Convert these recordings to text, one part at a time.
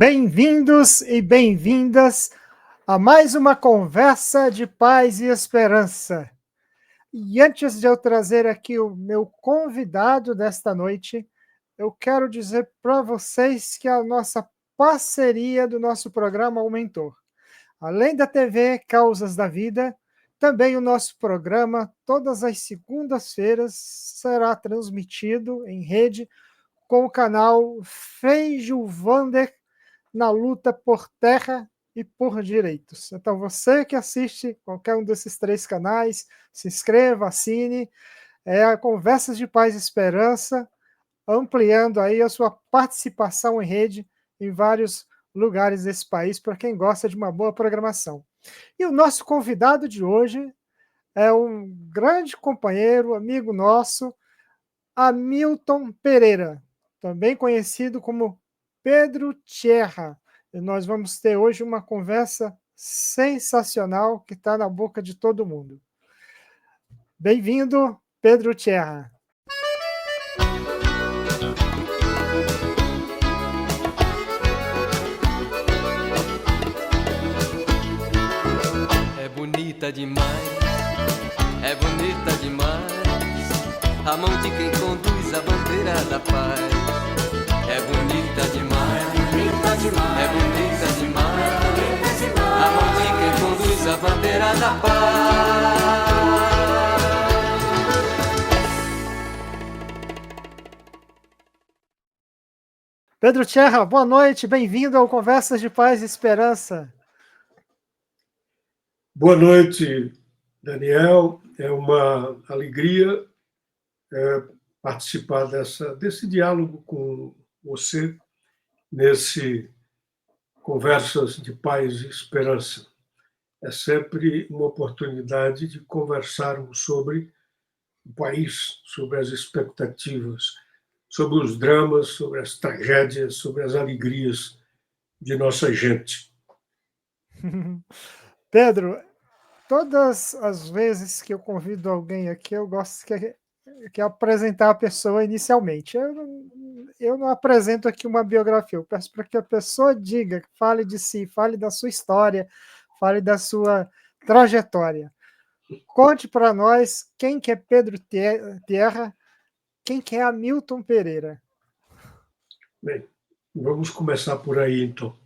Bem-vindos e bem-vindas a mais uma conversa de paz e esperança. E antes de eu trazer aqui o meu convidado desta noite, eu quero dizer para vocês que a nossa parceria do nosso programa aumentou. Além da TV Causas da Vida, também o nosso programa, todas as segundas-feiras, será transmitido em rede com o canal Feijuvander na luta por terra e por direitos. Então, você que assiste qualquer um desses três canais, se inscreva, assine. É a Conversas de Paz e Esperança, ampliando aí a sua participação em rede em vários lugares desse país, para quem gosta de uma boa programação. E o nosso convidado de hoje é um grande companheiro, amigo nosso, Hamilton Pereira, também conhecido como Pedro Tierra. E nós vamos ter hoje uma conversa sensacional que está na boca de todo mundo. Bem-vindo, Pedro Tierra. É bonita demais, é bonita demais, a mão de quem conduz a bandeira da paz. É bonita demais, é bonita demais, a mão de quem conduz a bandeira da paz. Pedro Tierra, boa noite, bem-vindo ao Conversas de Paz e Esperança. Boa noite, Daniel. É uma alegria participar desse diálogo com você, nesse Conversas de Paz e Esperança. É sempre uma oportunidade de conversarmos sobre o país, sobre as expectativas, sobre os dramas, sobre as tragédias, sobre as alegrias de nossa gente. Pedro, todas as vezes que eu convido alguém aqui, eu gosto que apresentar a pessoa inicialmente. Eu não apresento aqui uma biografia, eu peço para que a pessoa diga, fale de si, fale da sua história, fale da sua trajetória. Conte para nós quem que é Pedro Tierra, quem que é Hamilton Pereira. Bem, vamos começar por aí, então.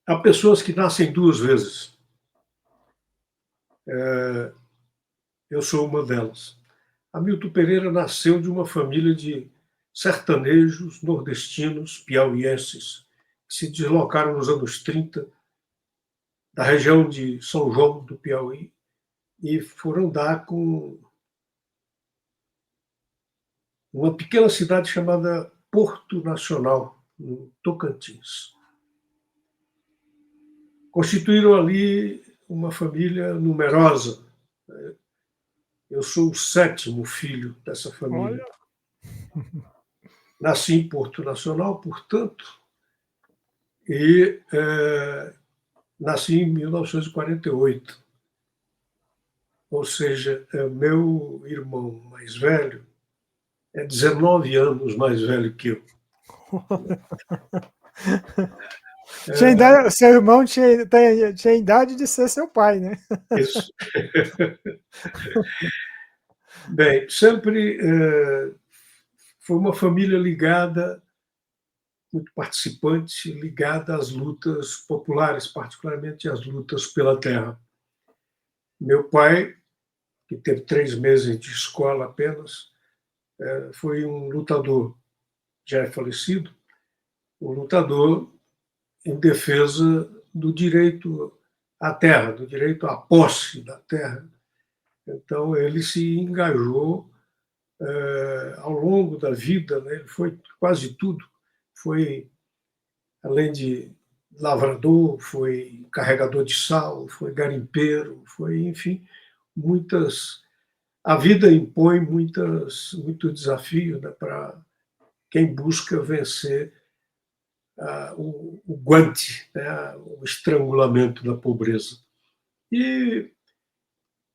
Há pessoas que nascem duas vezes. Eu sou uma delas. Hamilton Pereira nasceu de uma família de sertanejos nordestinos piauienses que se deslocaram nos anos 30 da região de São João do Piauí e foram dar com uma pequena cidade chamada Porto Nacional, no Tocantins. Constituíram ali uma família numerosa. Eu sou o sétimo filho dessa família. Olha. Nasci em Porto Nacional, portanto, e nasci em 1948. Ou seja, meu irmão mais velho é 19 anos mais velho que eu. Seu irmão tinha idade de ser seu pai, né? Isso. Bem, sempre foi uma família ligada, muito participante, ligada às lutas populares, particularmente às lutas pela terra. Meu pai, que teve 3 meses de escola apenas, foi um lutador, já é falecido, um lutador em defesa do direito à terra, do direito à posse da terra. Então, ele se engajou ao longo da vida, né? Ele foi quase tudo. Foi, além de lavrador, foi carregador de sal, foi garimpeiro, foi, enfim, muitas. A vida impõe muito desafio, né, para quem busca vencer o guante, né, o estrangulamento da pobreza. E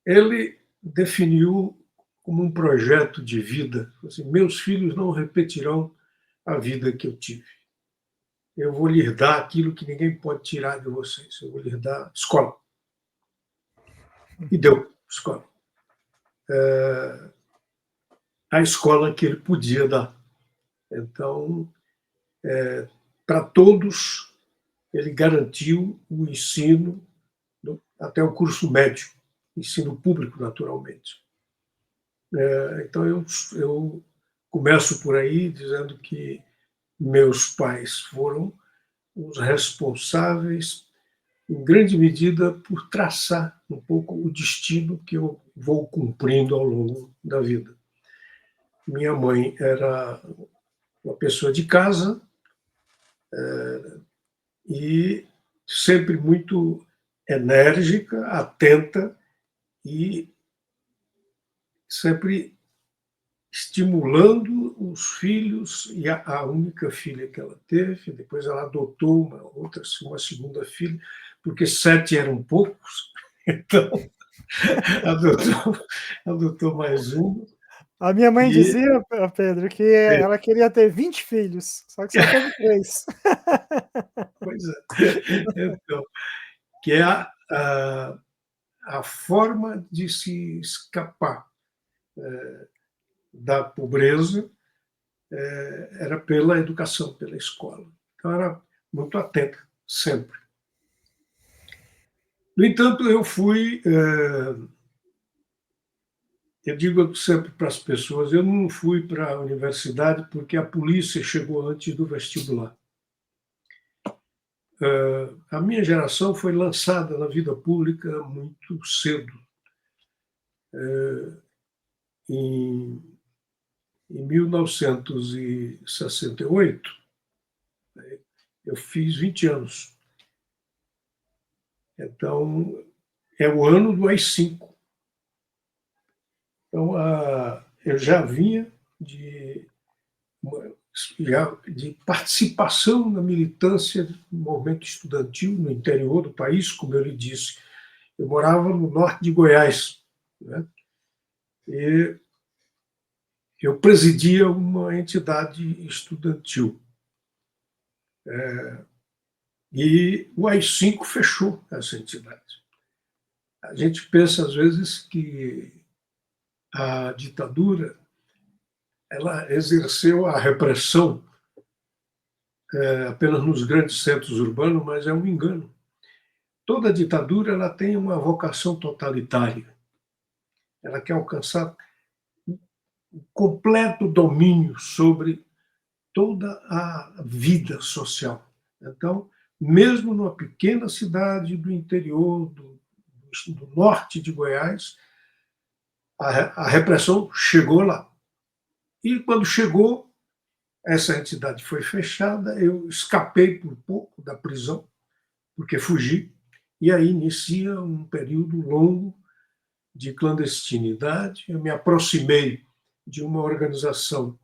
ele definiu como um projeto de vida. Assim, meus filhos não repetirão a vida que eu tive. Eu vou lhes dar aquilo que ninguém pode tirar de vocês. Eu vou lhes dar escola. E deu escola. A escola que ele podia dar. Então, para todos, ele garantiu o ensino até o curso médio, ensino público, naturalmente. Então, eu começo por aí dizendo que meus pais foram os responsáveis, em grande medida, por traçar um pouco o destino que eu vou cumprindo ao longo da vida. Minha mãe era uma pessoa de casa e sempre muito enérgica, atenta e sempre estimulando os filhos, e a única filha que ela teve, depois ela adotou uma segunda filha, porque 7 eram poucos, então adotou mais uma. A minha mãe E, dizia, Pedro, que ela queria ter 20 filhos, só que só teve 3. pois é, então, que é a forma de se escapar da pobreza era pela educação, pela escola. Então, era muito atenta, sempre. No entanto, eu fui. Eu digo sempre para as pessoas: eu não fui para a universidade porque a polícia chegou antes do vestibular. A minha geração foi lançada na vida pública muito cedo. Em 1968, eu fiz 20 anos. Então, é o ano do AI-5. Então, eu já vinha de participação na militância do movimento estudantil no interior do país, como eu lhe disse. Eu morava no norte de Goiás, né? E eu presidia uma entidade estudantil. E o AI-5 fechou essa entidade. A gente pensa, às vezes, que a ditadura ela exerceu a repressão apenas nos grandes centros urbanos, mas é um engano. Toda ditadura ela tem uma vocação totalitária. Ela quer alcançar um completo domínio sobre toda a vida social. Então, mesmo numa pequena cidade do interior do norte de Goiás, a repressão chegou lá. E quando chegou, essa entidade foi fechada, eu escapei por pouco da prisão, porque fugi, e aí inicia um período longo de clandestinidade. Eu me aproximei de uma organização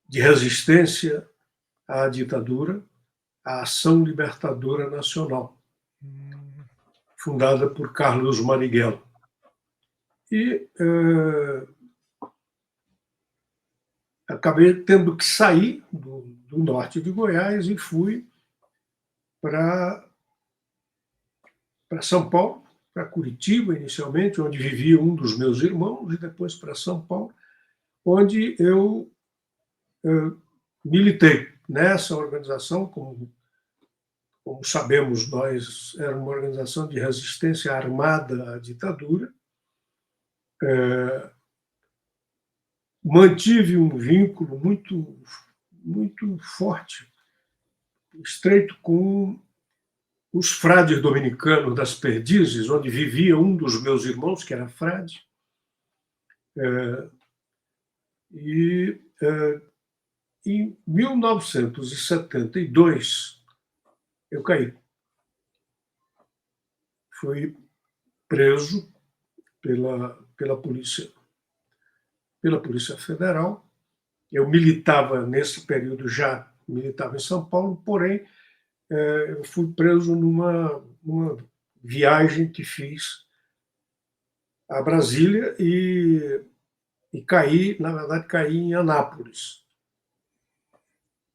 de resistência à ditadura, a Ação Libertadora Nacional, fundada por Carlos Marighella. E acabei tendo que sair do norte de Goiás e fui para São Paulo, para Curitiba, inicialmente, onde vivia um dos meus irmãos, e depois para São Paulo, onde eu militei nessa organização. Como sabemos, nós era uma organização de resistência armada à ditadura. Mantive um vínculo muito forte, estreito, com os frades dominicanos das Perdizes, onde vivia um dos meus irmãos, que era frade. Em 1972, eu caí. Fui preso pela Polícia Federal. Eu militava, nesse período, militava em São Paulo, porém, eu fui preso numa viagem que fiz a Brasília e caí, na verdade, caí em Anápolis.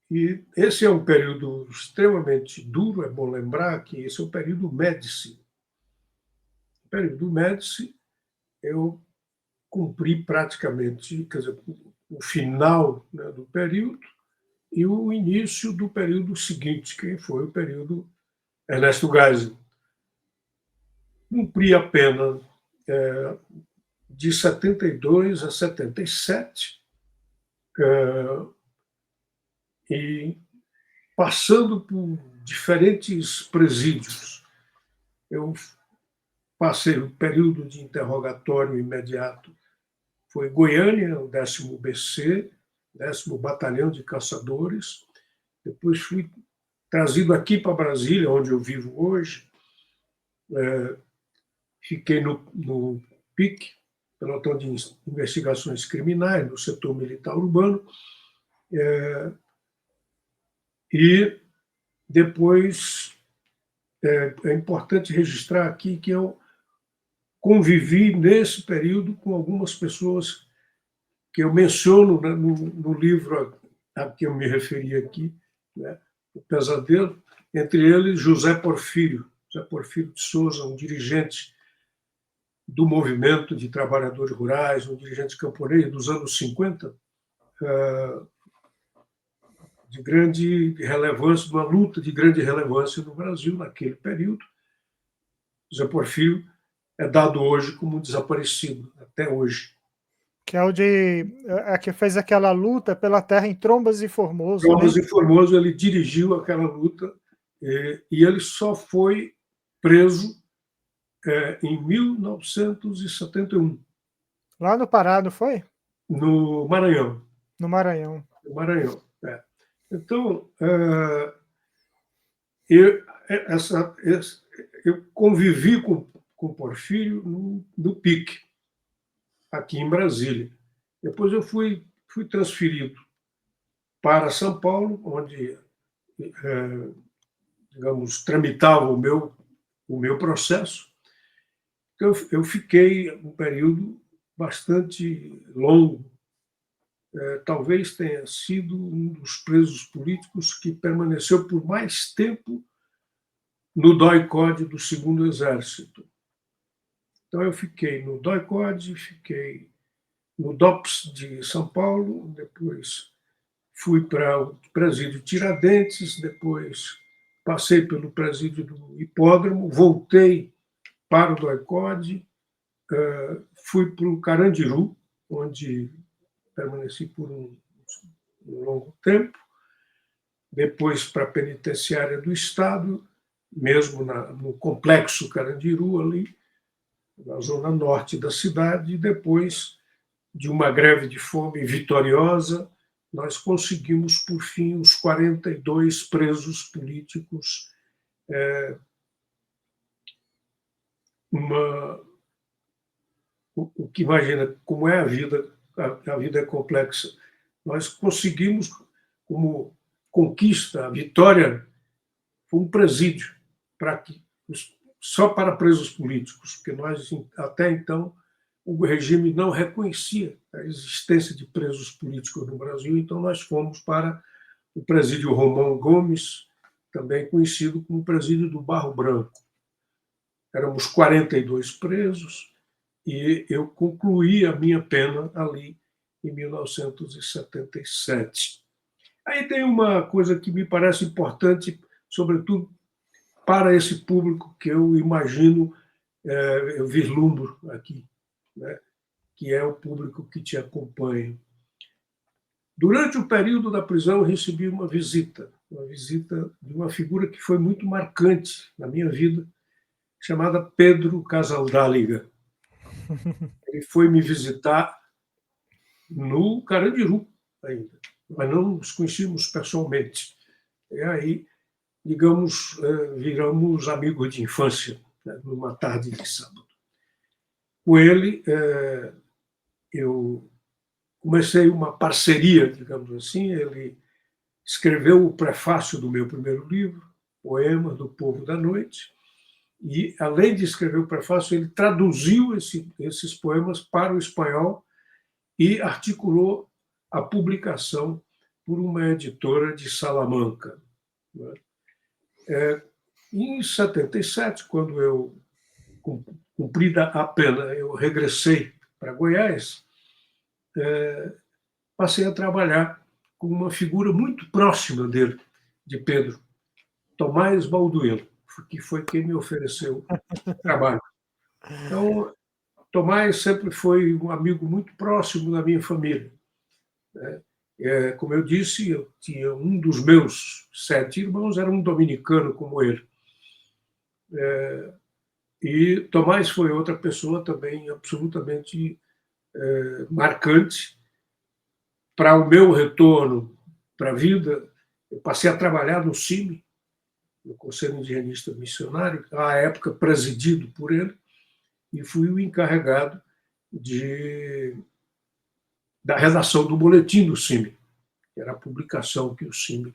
E esse é um período extremamente duro, é bom lembrar que esse é o período Médici. No período Médici, eu cumpri praticamente, quer dizer, o final, né, do período e o início do período seguinte, que foi o período Ernesto Geisel. Cumpri a pena de 72 a 77, e passando por diferentes presídios. Eu passei o período de interrogatório imediato, foi Goiânia, o 10º BC, 10º Batalhão de Caçadores. Depois fui trazido aqui para Brasília, onde eu vivo hoje. Fiquei no PIC, Pelotão de Investigações Criminais, no setor militar urbano. E depois é importante registrar aqui que eu convivi nesse período com algumas pessoas que eu menciono, né, no livro a que eu me referi aqui, né, O Pesadelo, entre eles José Porfírio de Souza, um dirigente do movimento de trabalhadores rurais, um dirigente camponês dos anos 50, de grande relevância, uma luta de grande relevância no Brasil naquele período. José Porfírio é dado hoje como desaparecido, até hoje. Que é o que fez aquela luta pela terra em Trombas e Formoso, Trombas né? e Formoso, ele dirigiu aquela luta e ele só foi preso em 1971. Lá no Pará, não foi? No Maranhão. No Maranhão. No Maranhão, Então, eu convivi com Porfírio no PIC, aqui em Brasília. Depois eu fui transferido para São Paulo, onde, digamos, tramitava o meu processo. Então, eu fiquei um período bastante longo. Talvez tenha sido um dos presos políticos que permaneceu por mais tempo no DOI-CODE do 2º Exército. Então, eu fiquei no DOI-CODE, fiquei no DOPS de São Paulo, depois fui para o presídio Tiradentes, depois passei pelo presídio do Hipódromo, voltei para o DOI-CODE, fui para o Carandiru, onde permaneci por um longo tempo, depois para a penitenciária do Estado, mesmo no complexo Carandiru, ali, na zona norte da cidade, e depois de uma greve de fome vitoriosa, nós conseguimos, por fim, os 42 presos políticos, o que imagina como é a vida é complexa. Nós conseguimos, como conquista, a vitória, foi um presídio só para presos políticos, porque nós, até então, o regime não reconhecia a existência de presos políticos no Brasil, então nós fomos para o presídio Romão Gomes, também conhecido como presídio do Barro Branco. Éramos 42 presos e eu concluí a minha pena ali em 1977. Aí tem uma coisa que me parece importante, sobretudo para esse público que eu imagino, eu vislumbro aqui, né, que é o público que te acompanha. Durante o período da prisão, eu recebi uma visita de uma figura que foi muito marcante na minha vida, chamada Pedro Casaldáliga. Ele foi me visitar no Carandiru ainda, mas não nos conhecíamos pessoalmente. E aí, digamos, viramos amigos de infância, né, numa tarde de sábado. Com ele, eu comecei uma parceria, digamos assim. Ele escreveu o prefácio do meu primeiro livro, Poemas do Povo da Noite, E, além de escrever o prefácio, ele traduziu esses poemas para o espanhol e articulou a publicação por uma editora de Salamanca. Em 77, quando eu, cumprida a pena, eu regressei para Goiás, passei a trabalhar com uma figura muito próxima dele, de Pedro, Tomás Balduino, que foi quem me ofereceu o trabalho. Então, Tomás sempre foi um amigo muito próximo da minha família. Como eu disse, eu tinha um dos meus 7 irmãos, era um dominicano como ele. E Tomás foi outra pessoa também absolutamente marcante. Para o meu retorno para a vida, eu passei a trabalhar no CIMI, no Conselho Indigenista Missionário, à época presidido por ele, e fui o encarregado da redação do boletim do CIMI, que era a publicação que o CIMI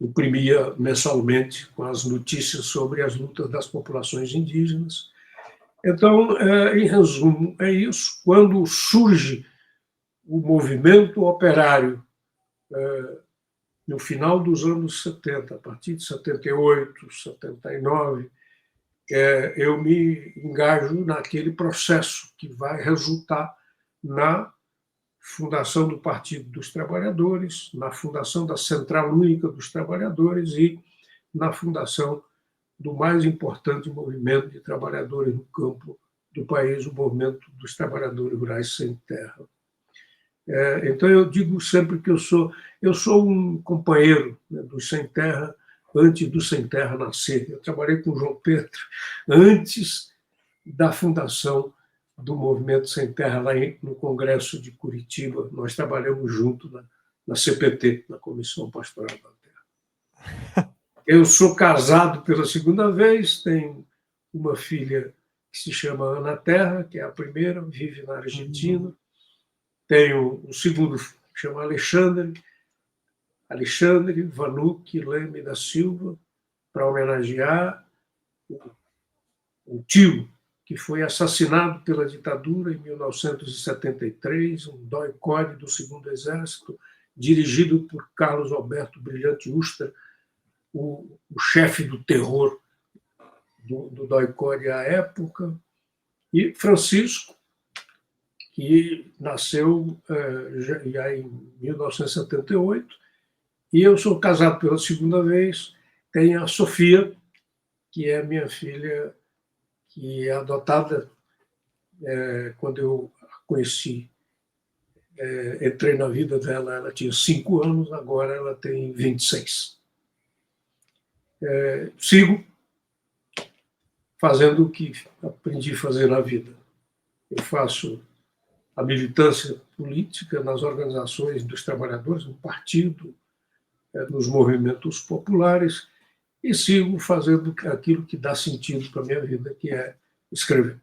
imprimia mensalmente com as notícias sobre as lutas das populações indígenas. Então, em resumo, é isso. Quando surge o movimento operário no final dos anos 70, a partir de 78, 79, eu me engajo naquele processo que vai resultar na fundação do Partido dos Trabalhadores, na fundação da Central Única dos Trabalhadores e na fundação do mais importante movimento de trabalhadores no campo do país, o movimento dos trabalhadores rurais sem terra. Então, eu digo sempre que eu sou um companheiro, né, dos sem terra antes do sem terra nascer. Eu trabalhei com o João Pedro antes da fundação do Movimento Sem Terra, lá no Congresso de Curitiba. Nós trabalhamos junto na CPT, na Comissão Pastoral da Terra. Eu sou casado pela segunda vez, tenho uma filha que se chama Ana Terra, que é a primeira, vive na Argentina. Tenho um segundo, que chama Alexandre Vanucci Leme da Silva, para homenagear o tio que foi assassinado pela ditadura em 1973, um DOI-CODE do Segundo Exército, dirigido por Carlos Alberto Brilhante Uster, o chefe do terror do DOI-CODE à época, e Francisco, que nasceu já em 1978, e eu sou casado pela segunda vez, tenho a Sofia, que é minha filha, que é adotada quando eu a conheci. Entrei na vida dela, ela tinha 5 anos, agora ela tem 26. Sigo fazendo o que aprendi a fazer na vida. Eu faço a militância política nas organizações dos trabalhadores, no partido, nos movimentos populares, e sigo fazendo aquilo que dá sentido para a minha vida, que é escrever.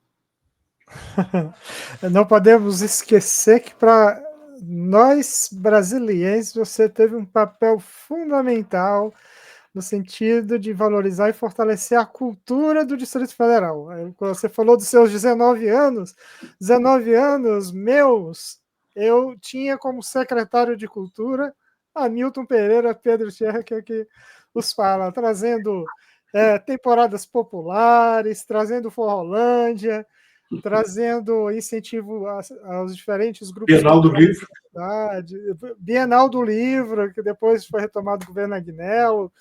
Não podemos esquecer que para nós brasileiros você teve um papel fundamental no sentido de valorizar e fortalecer a cultura do Distrito Federal. Você falou dos seus 19 anos meus, eu tinha como secretário de Cultura Hamilton Pereira, Pedro Tierra, que os fala, trazendo temporadas populares, trazendo Forrolândia, trazendo incentivo aos diferentes grupos. Bienal do Livro. Bienal do Livro, que depois foi retomado do governo Agnello.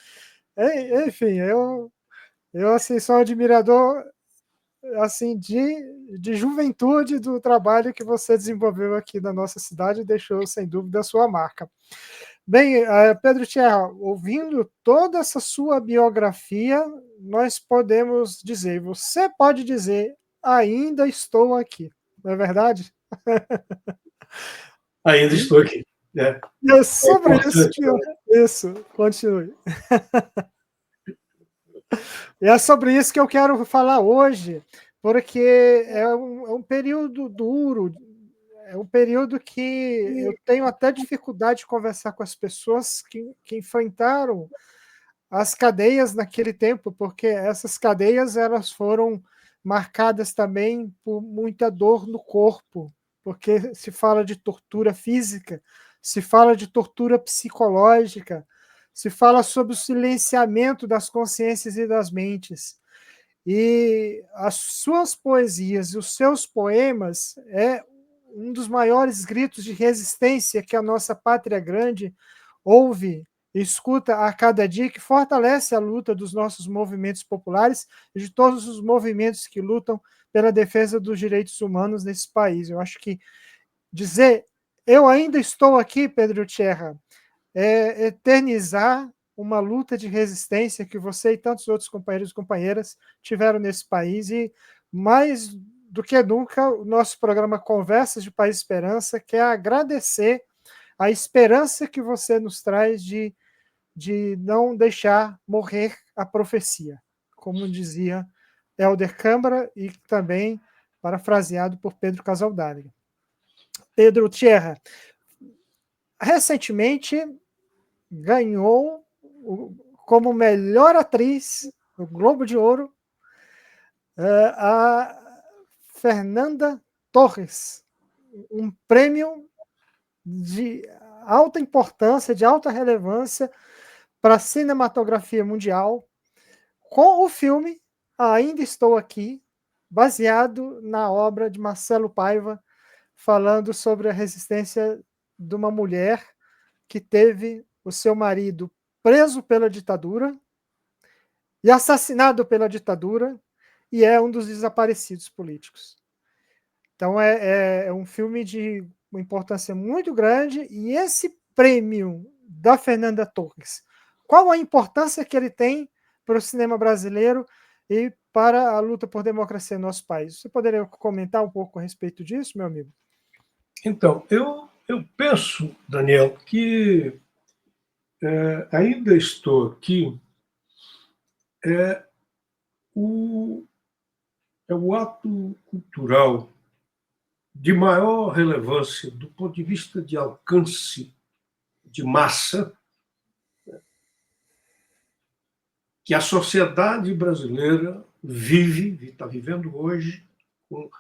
Enfim, eu assim, sou admirador assim, de juventude do trabalho que você desenvolveu aqui na nossa cidade e deixou, sem dúvida, a sua marca. Bem, Pedro Tierra, ouvindo toda essa sua biografia, nós podemos dizer, você pode dizer, ainda estou aqui, não é verdade? Ainda estou aqui. É sobre isso, continue. E é sobre isso que eu quero falar hoje, porque é um período duro, é um período que eu tenho até dificuldade de conversar com as pessoas que enfrentaram as cadeias naquele tempo, porque essas cadeias elas foram marcadas também por muita dor no corpo, porque se fala de tortura física, se fala de tortura psicológica, se fala sobre o silenciamento das consciências e das mentes. E as suas poesias e os seus poemas é um dos maiores gritos de resistência que a nossa pátria grande ouve e escuta a cada dia, que fortalece a luta dos nossos movimentos populares e de todos os movimentos que lutam pela defesa dos direitos humanos nesse país. Eu acho que dizer eu ainda estou aqui, Pedro Tierra, é eternizar uma luta de resistência que você e tantos outros companheiros e companheiras tiveram nesse país, e mais do que nunca o nosso programa Conversas de Paz e Esperança quer agradecer a esperança que você nos traz de não deixar morrer a profecia, como dizia Helder Câmara e também parafraseado por Pedro Casaldáliga. Pedro Tierra, recentemente ganhou como melhor atriz no Globo de Ouro a Fernanda Torres, um prêmio de alta importância, de alta relevância para a cinematografia mundial, com o filme Ainda Estou Aqui, baseado na obra de Marcelo Paiva, falando sobre a resistência de uma mulher que teve o seu marido preso pela ditadura e assassinado pela ditadura, e é um dos desaparecidos políticos. Então é um filme de uma importância muito grande, e esse prêmio da Fernanda Torres, qual a importância que ele tem para o cinema brasileiro e para a luta por democracia no nosso país? Você poderia comentar um pouco a respeito disso, meu amigo? Então, eu penso, Daniel, que ainda estou aqui é o ato cultural de maior relevância do ponto de vista de alcance de massa que a sociedade brasileira está vivendo hoje, com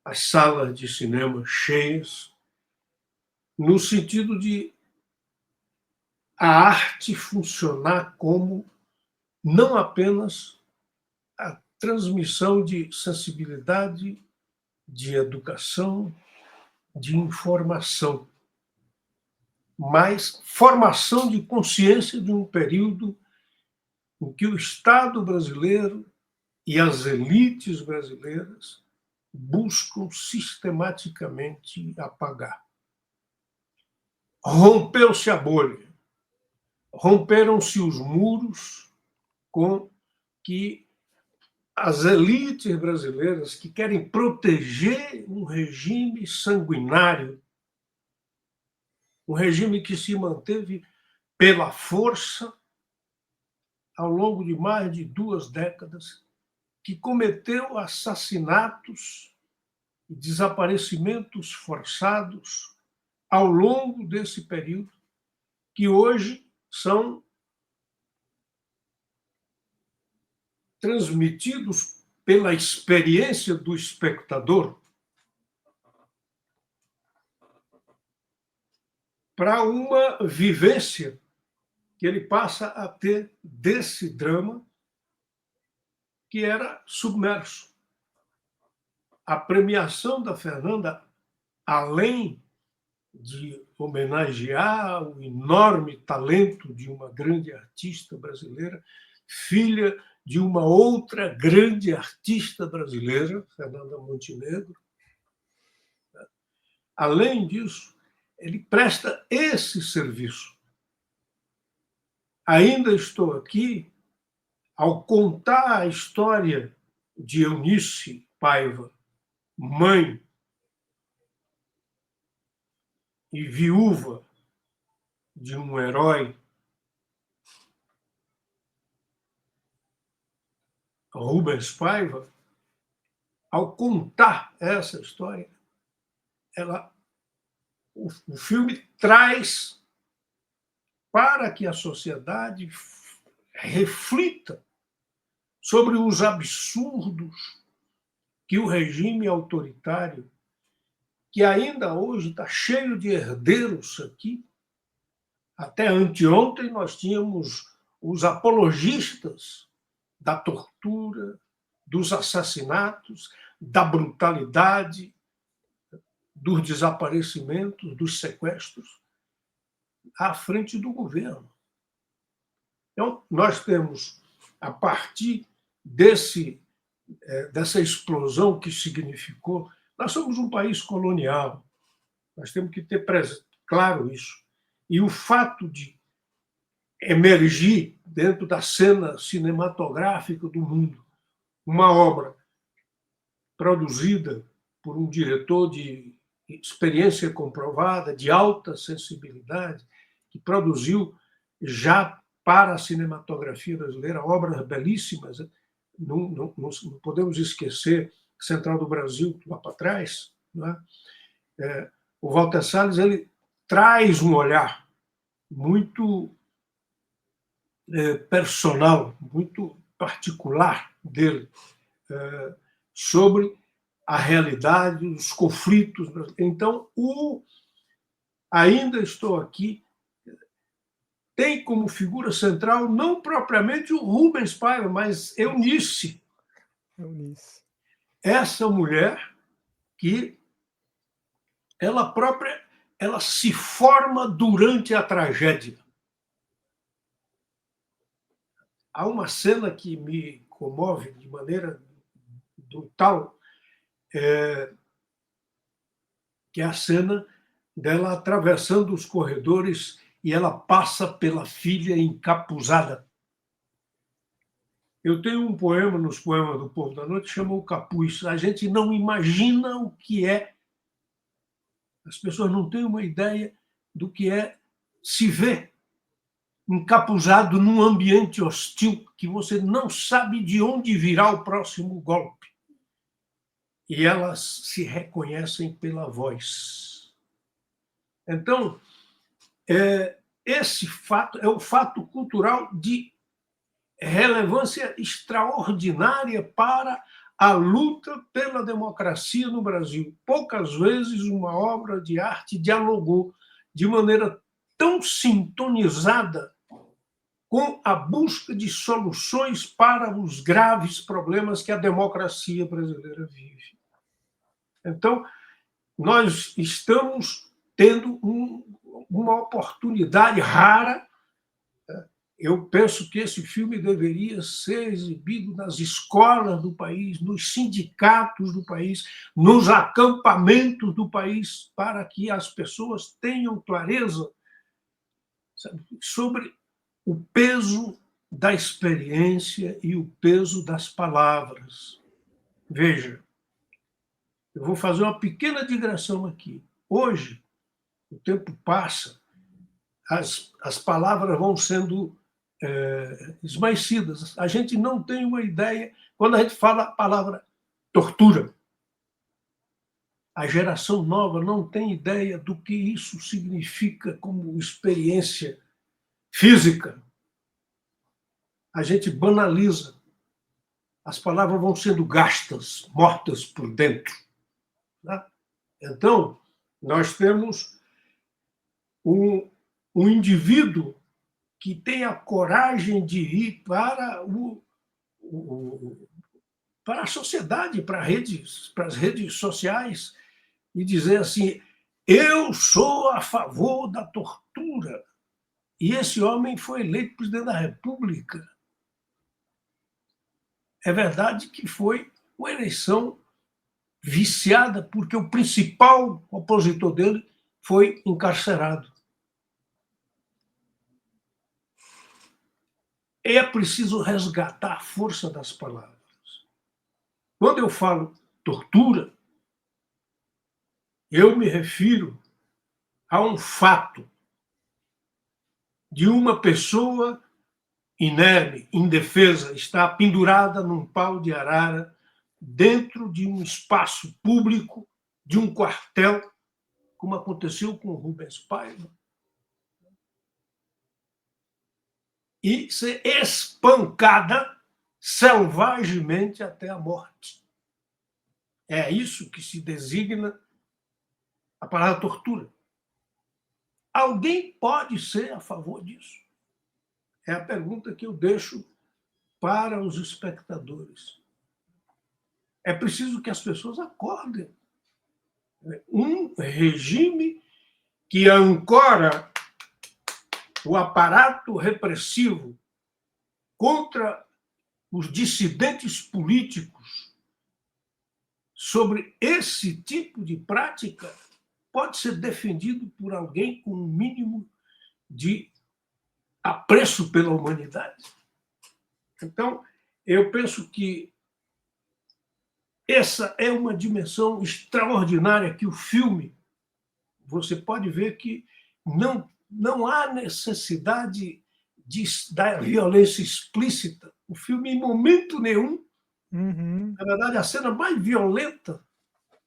as salas de cinema cheias, no sentido de a arte funcionar como não apenas a transmissão de sensibilidade, de educação, de informação, mas formação de consciência de um período em que o Estado brasileiro e as elites brasileiras buscam sistematicamente apagar. Rompeu-se a bolha, romperam-se os muros com que as elites brasileiras, que querem proteger um regime sanguinário, um regime que se manteve pela força ao longo de mais de 2 décadas, que cometeu assassinatos e desaparecimentos forçados ao longo desse período, que hoje são transmitidos pela experiência do espectador para uma vivência que ele passa a ter desse drama que era submerso. A premiação da Fernanda, além de homenagear o enorme talento de uma grande artista brasileira, filha de uma outra grande artista brasileira, Fernanda Montenegro. Além disso, ele presta esse serviço. Ainda estou aqui, ao contar a história de Eunice Paiva, mãe e viúva de um herói, Rubens Paiva. Ao contar essa história, o filme traz para que a sociedade reflita sobre os absurdos que o regime autoritário, que ainda hoje está cheio de herdeiros aqui. Até anteontem nós tínhamos os apologistas da tortura, dos assassinatos, da brutalidade, dos desaparecimentos, dos sequestros, à frente do governo. Então, nós temos, a partir dessa explosão que significou, nós somos um país colonial, nós temos que ter claro isso. E o fato de emergir dentro da cena cinematográfica do mundo uma obra produzida por um diretor de experiência comprovada, de alta sensibilidade, que produziu já para a cinematografia brasileira obras belíssimas. Não podemos esquecer Central do Brasil, lá para trás. Não é? O Walter Salles ele traz um olhar muito personal, muito particular dele sobre a realidade, os conflitos. Então, Ainda Estou Aqui tem como figura central não propriamente o Rubens Paiva, mas Eunice. Essa mulher que ela própria se forma durante a tragédia. Há uma cena que me comove de maneira brutal, que é a cena dela atravessando os corredores e ela passa pela filha encapuzada. Eu tenho um poema nos Poemas do Povo da Noite que chama O Capuz. A gente não imagina o que é. As pessoas não têm uma ideia do que é se ver encapuzado num ambiente hostil que você não sabe de onde virá o próximo golpe. E elas se reconhecem pela voz. Então, esse fato é o fato cultural de relevância extraordinária para a luta pela democracia no Brasil. Poucas vezes uma obra de arte dialogou de maneira tão sintonizada com a busca de soluções para os graves problemas que a democracia brasileira vive. Então, nós estamos tendo uma oportunidade rara. Eu penso que esse filme deveria ser exibido nas escolas do país, nos sindicatos do país, nos acampamentos do país, para que as pessoas tenham clareza, sabe, sobre o peso da experiência e o peso das palavras. Veja, eu vou fazer uma pequena digressão aqui. Hoje, o tempo passa, as palavras vão sendo esmaecidas. A gente não tem uma ideia. Quando a gente fala a palavra tortura, a geração nova não tem ideia do que isso significa como experiência física. A gente banaliza. As palavras vão sendo gastas, mortas por dentro. Tá? Então, nós temos um indivíduo que tem a coragem de ir para para a sociedade, para as redes sociais, e dizer assim: eu sou a favor da tortura. E esse homem foi eleito presidente da República. É verdade que foi uma eleição viciada, porque o principal opositor dele foi encarcerado. É preciso resgatar a força das palavras. Quando eu falo tortura, eu me refiro a um fato de uma pessoa inerme, indefesa, está pendurada num pau de arara dentro de um espaço público, de um quartel, como aconteceu com o Rubens Paiva. e ser espancada selvagemente até a morte. É isso que se designa a palavra tortura. Alguém pode ser a favor disso? É a pergunta que eu deixo para os espectadores. É preciso que as pessoas acordem. Um regime que ancora o aparato repressivo contra os dissidentes políticos sobre esse tipo de prática pode ser defendido por alguém com um mínimo de apreço pela humanidade. Então, eu penso que essa é uma dimensão extraordinária que o filme, você pode ver que não há necessidade da violência explícita. O filme, em momento nenhum, na verdade, a cena mais violenta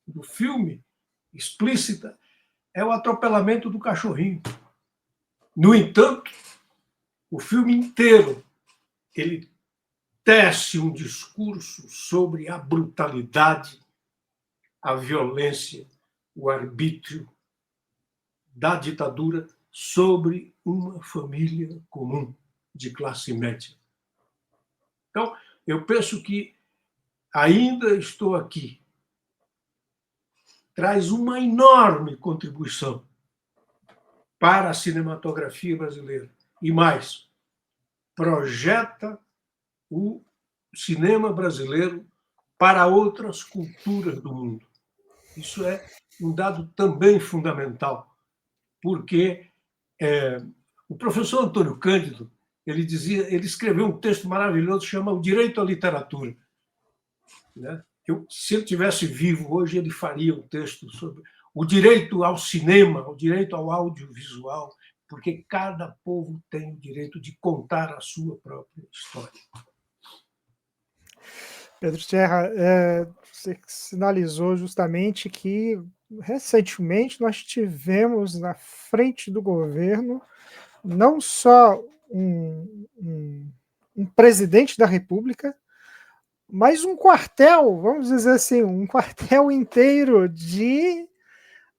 do filme, explícita, é o atropelamento do cachorrinho. No entanto, o filme inteiro ele tece um discurso sobre a brutalidade, a violência, o arbítrio da ditadura sobre uma família comum de classe média. Então, eu penso que Ainda Estou Aqui traz uma enorme contribuição para a cinematografia brasileira. E mais, projeta o cinema brasileiro para outras culturas do mundo. Isso é um dado também fundamental, porque o professor Antônio Cândido ele escreveu um texto maravilhoso que chama O Direito à Literatura. Né? Se ele tivesse vivo hoje, ele faria um texto sobre o direito ao cinema, o direito ao audiovisual, porque cada povo tem o direito de contar a sua própria história. Pedro Tierra, você sinalizou justamente que, recentemente, nós tivemos na frente do governo não só um presidente da República, mas um quartel, vamos dizer assim, um quartel inteiro de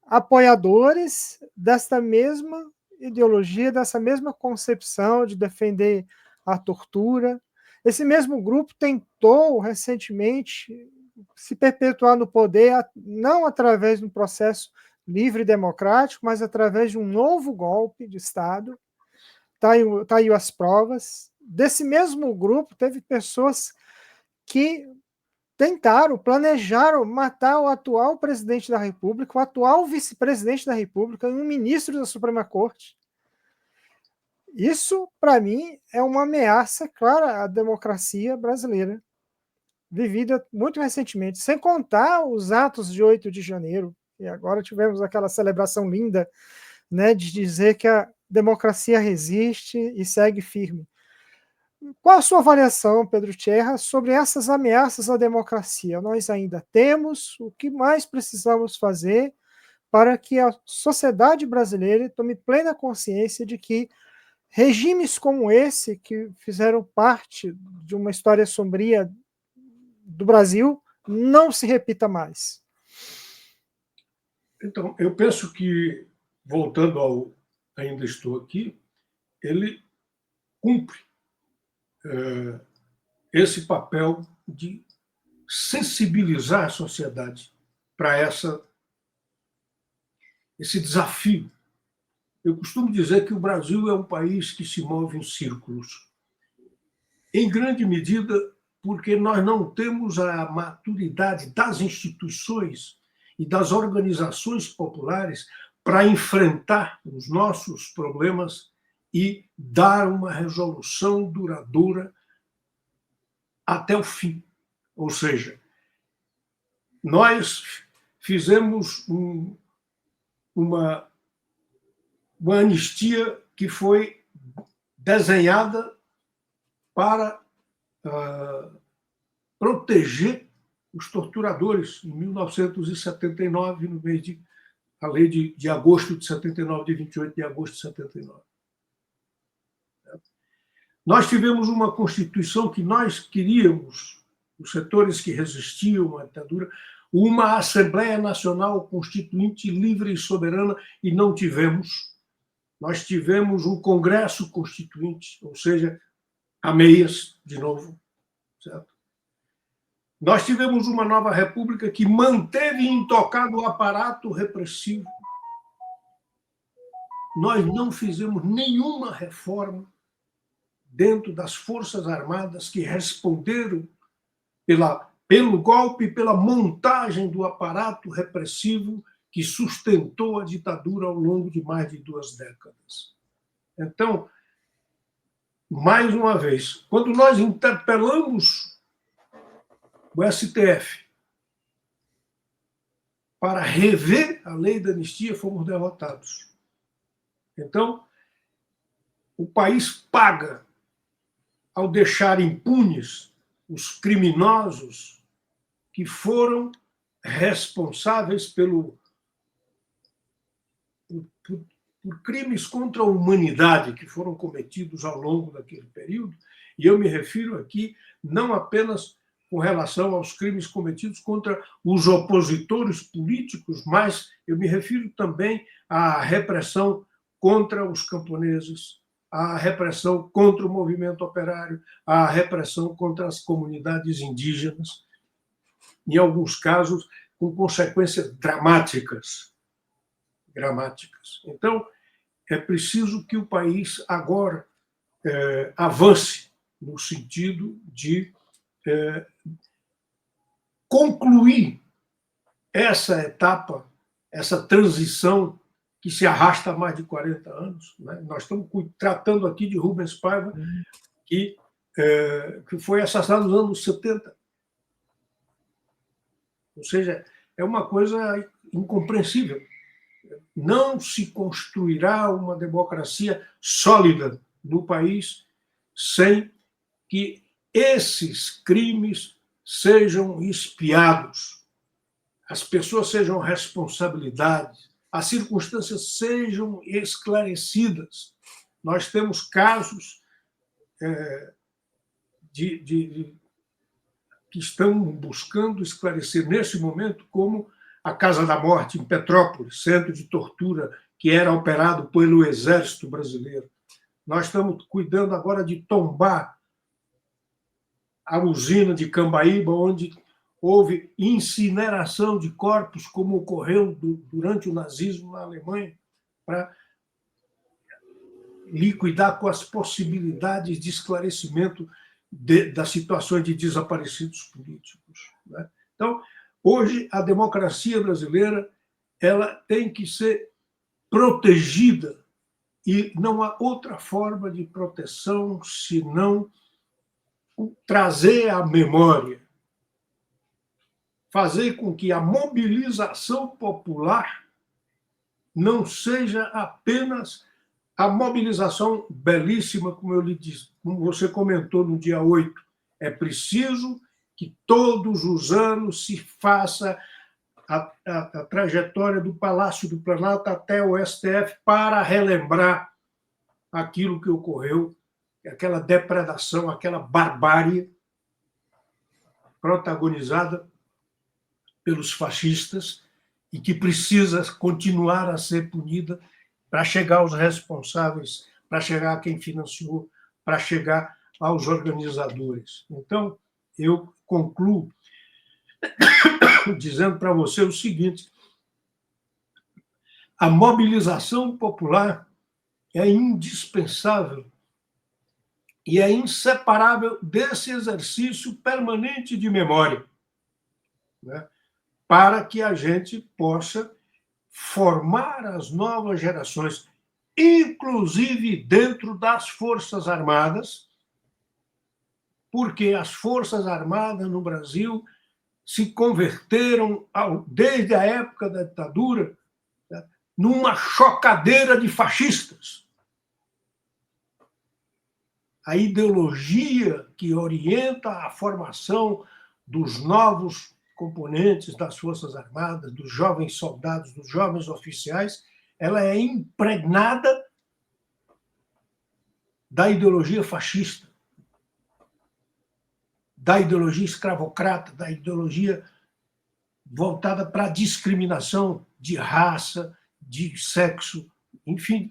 apoiadores desta mesma ideologia, dessa mesma concepção de defender a tortura. Esse mesmo grupo tentou recentemente se perpetuar no poder, não através de um processo livre e democrático, mas através de um novo golpe de Estado. Tá aí as provas. Desse mesmo grupo, teve pessoas que planejaram matar o atual presidente da República, o atual vice-presidente da República e um ministro da Suprema Corte. Isso, para mim, é uma ameaça clara à democracia brasileira, vivida muito recentemente, sem contar os atos de 8 de janeiro, e agora tivemos aquela celebração linda, né, de dizer que a democracia resiste e segue firme. Qual a sua avaliação, Pedro Tierra, sobre essas ameaças à democracia? Nós ainda temos, o que mais precisamos fazer para que a sociedade brasileira tome plena consciência de que regimes como esse, que fizeram parte de uma história sombria do Brasil, não se repita mais? Então, eu penso que, voltando ao Ainda Estou Aqui, ele cumpre esse papel de sensibilizar a sociedade para esse desafio. Eu costumo dizer que o Brasil é um país que se move em círculos, em grande medida porque nós não temos a maturidade das instituições e das organizações populares para enfrentar os nossos problemas e dar uma resolução duradoura até o fim. Ou seja, nós fizemos uma anistia que foi desenhada para proteger os torturadores em 1979, no mês a lei de agosto de 79, de 28 de agosto de 79. Nós tivemos uma Constituição que nós queríamos, os setores que resistiam à ditadura, uma Assembleia Nacional Constituinte livre e soberana, e não tivemos. Nós tivemos um Congresso Constituinte, ou seja, a meias, de novo, certo? Nós tivemos uma nova república que manteve intocado o aparato repressivo. Nós não fizemos nenhuma reforma dentro das Forças Armadas que responderam pelo golpe e pela montagem do aparato repressivo que sustentou a ditadura ao longo de mais de 2 décadas. Então, mais uma vez, quando nós interpelamos o STF para rever a lei da anistia, fomos derrotados. Então, o país paga ao deixar impunes os criminosos que foram responsáveis por crimes contra a humanidade que foram cometidos ao longo daquele período. E eu me refiro aqui não apenas com relação aos crimes cometidos contra os opositores políticos, mas eu me refiro também à repressão contra os camponeses, à repressão contra o movimento operário, à repressão contra as comunidades indígenas, em alguns casos com consequências dramáticas. Então, é preciso que o país agora avance no sentido de concluir essa etapa, essa transição que se arrasta há mais de 40 anos. Né? Nós estamos tratando aqui de Rubens Paiva, que foi assassinado nos anos 70. Ou seja, é uma coisa incompreensível. Não se construirá uma democracia sólida no país sem que esses crimes sejam expiados, as pessoas sejam responsabilizadas, as circunstâncias sejam esclarecidas. Nós temos casos que estão buscando esclarecer nesse momento, como a Casa da Morte, em Petrópolis, centro de tortura que era operado pelo Exército Brasileiro. Nós estamos cuidando agora de tombar a usina de Cambaíba, onde houve incineração de corpos, como ocorreu durante o nazismo na Alemanha, para liquidar com as possibilidades de esclarecimento das situações de desaparecidos políticos. Né? Então, hoje, a democracia brasileira ela tem que ser protegida, e não há outra forma de proteção senão trazer à memória, fazer com que a mobilização popular não seja apenas a mobilização belíssima, como eu lhe disse, como você comentou no dia 8. É preciso que todos os anos se faça a trajetória do Palácio do Planalto até o STF para relembrar aquilo que ocorreu, aquela depredação, aquela barbárie protagonizada pelos fascistas e que precisa continuar a ser punida para chegar aos responsáveis, para chegar a quem financiou, para chegar aos organizadores. Então, eu concluo dizendo para você o seguinte: a mobilização popular é indispensável e é inseparável desse exercício permanente de memória, né? Para que a gente possa formar as novas gerações, inclusive dentro das Forças Armadas, porque as Forças Armadas no Brasil se converteram, desde a época da ditadura, numa chocadeira de fascistas. A ideologia que orienta a formação dos novos componentes das Forças Armadas, dos jovens soldados, dos jovens oficiais, ela é impregnada da ideologia fascista, da ideologia escravocrata, da ideologia voltada para a discriminação de raça, de sexo, enfim,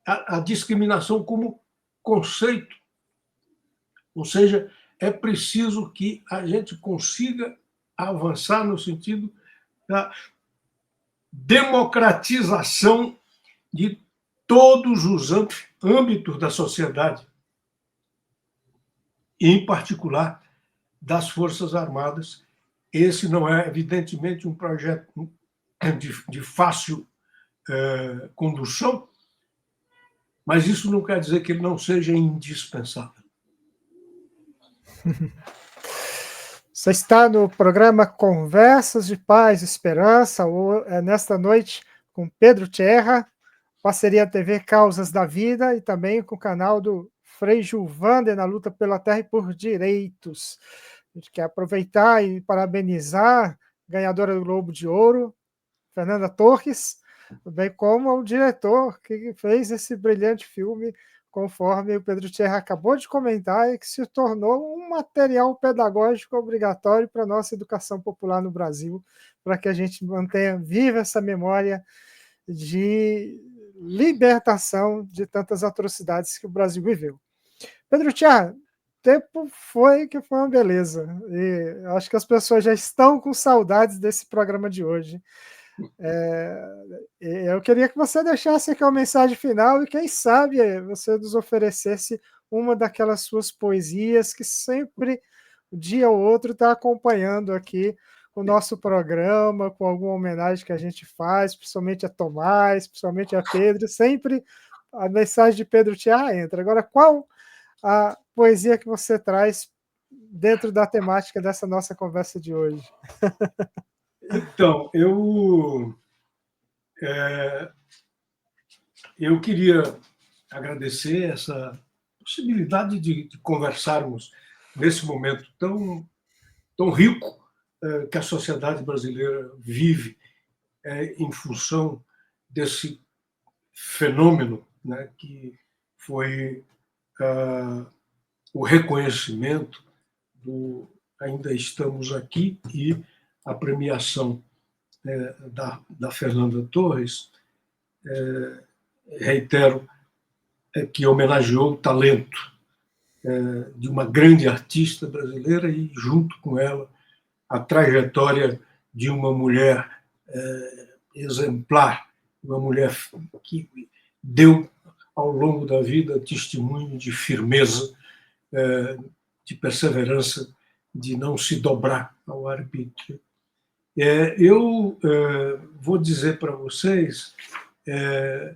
a discriminação como conceito. Ou seja, é preciso que a gente consiga avançar no sentido da democratização de todos os âmbitos da sociedade, e, em particular, das Forças Armadas. Esse não é, evidentemente, um projeto de fácil condução, mas isso não quer dizer que ele não seja indispensável. Você está no programa Conversas de Paz e Esperança, nesta noite com Pedro Tierra, parceria TV Causas da Vida e também com o canal do Frei Gilvander na luta pela terra e por direitos. A gente quer aproveitar e parabenizar a ganhadora do Globo de Ouro, Fernanda Torres, bem como o diretor que fez esse brilhante filme, conforme o Pedro Tierra acabou de comentar, e que se tornou um material pedagógico obrigatório para a nossa educação popular no Brasil, para que a gente mantenha viva essa memória de libertação de tantas atrocidades que o Brasil viveu. Pedro Tierra, tempo foi uma beleza, e acho que as pessoas já estão com saudades desse programa de hoje. Eu queria que você deixasse aqui uma mensagem final e, quem sabe, você nos oferecesse uma daquelas suas poesias que sempre, um dia ou outro, está acompanhando aqui o nosso programa, com alguma homenagem que a gente faz, principalmente a Tomás, principalmente a Pedro. Sempre a mensagem de Pedro Tierra entra. Agora, qual a poesia que você traz dentro da temática dessa nossa conversa de hoje? Então, eu queria agradecer essa possibilidade de conversarmos nesse momento tão rico que a sociedade brasileira vive em função desse fenômeno, né, que foi o reconhecimento do Ainda Estamos Aqui e a premiação da Fernanda Torres, reitero, que homenageou o talento de uma grande artista brasileira e, junto com ela, a trajetória de uma mulher exemplar, uma mulher que deu, ao longo da vida, testemunho de firmeza, de perseverança, de não se dobrar ao arbítrio. Eu vou dizer para vocês, é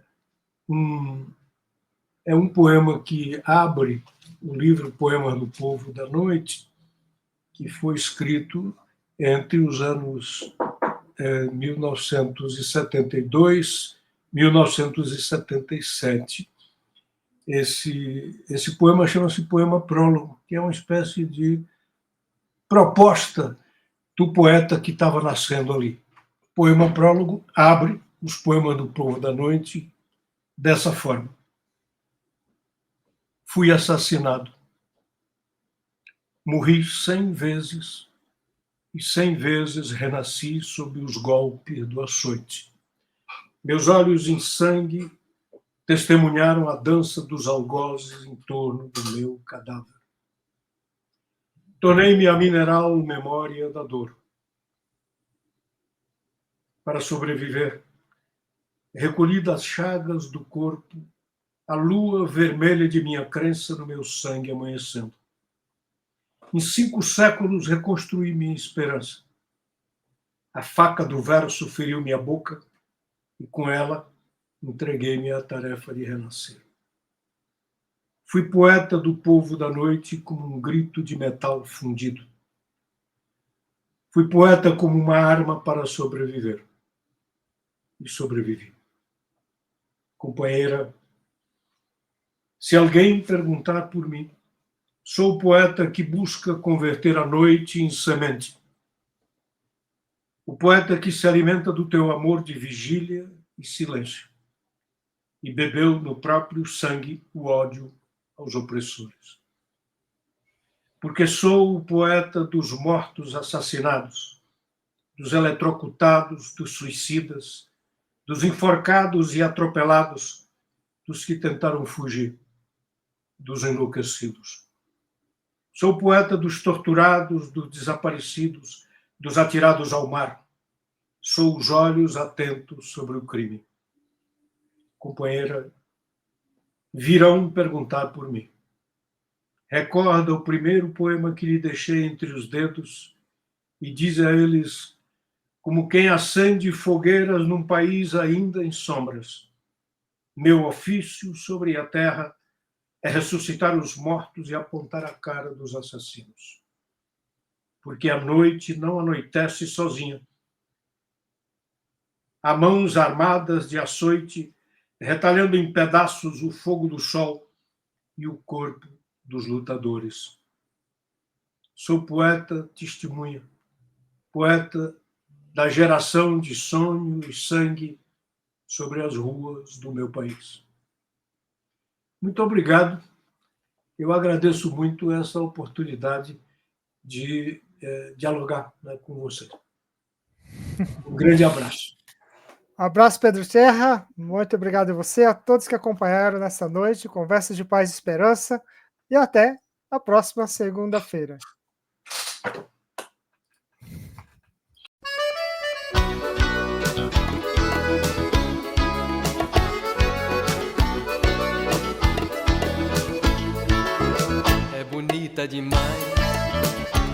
um poema que abre o livro Poemas do Povo da Noite, que foi escrito entre os anos 1972 e 1977. Esse poema chama-se Poema Prólogo, que é uma espécie de proposta do poeta que estava nascendo ali. O Poema Prólogo abre os Poemas do Povo da Noite dessa forma. Fui assassinado. Morri 100 vezes e 100 vezes renasci sob os golpes do açoite. Meus olhos em sangue testemunharam a dança dos algozes em torno do meu cadáver. Tornei-me a mineral memória da dor. Para sobreviver, recolhi das chagas do corpo a lua vermelha de minha crença no meu sangue amanhecendo. Em 5 séculos reconstruí minha esperança. A faca do verso feriu minha boca e, com ela, entreguei-me à tarefa de renascer. Fui poeta do povo da noite como um grito de metal fundido. Fui poeta como uma arma para sobreviver. E sobrevivi. Companheira, se alguém perguntar por mim, sou o poeta que busca converter a noite em semente. O poeta que se alimenta do teu amor de vigília e silêncio. E bebeu no próprio sangue o ódio aos opressores. Porque sou o poeta dos mortos assassinados, dos eletrocutados, dos suicidas, dos enforcados e atropelados, dos que tentaram fugir, dos enlouquecidos. Sou o poeta dos torturados, dos desaparecidos, dos atirados ao mar. Sou os olhos atentos sobre o crime. Companheira, virão perguntar por mim. Recorda o primeiro poema que lhe deixei entre os dedos e diz a eles, como quem acende fogueiras num país ainda em sombras. Meu ofício sobre a terra é ressuscitar os mortos e apontar a cara dos assassinos. Porque a noite não anoitece sozinha. Há mãos armadas de açoite, retalhando em pedaços o fogo do sol e o corpo dos lutadores. Sou poeta testemunha, poeta da geração de sonho e sangue sobre as ruas do meu país. Muito obrigado. Eu agradeço muito essa oportunidade de dialogar, né, com você. Um grande abraço. Um abraço, Pedro Serra. Muito obrigado a você, a todos que acompanharam nessa noite, Conversas de Paz e Esperança, e até a próxima segunda-feira. É bonita demais,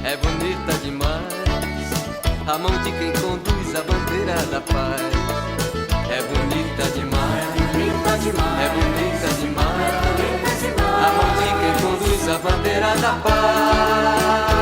é bonita demais, a mão de quem conduz a bandeira da paz. É bonita demais, é bonita demais, a mão de quem conduz a bandeira da paz.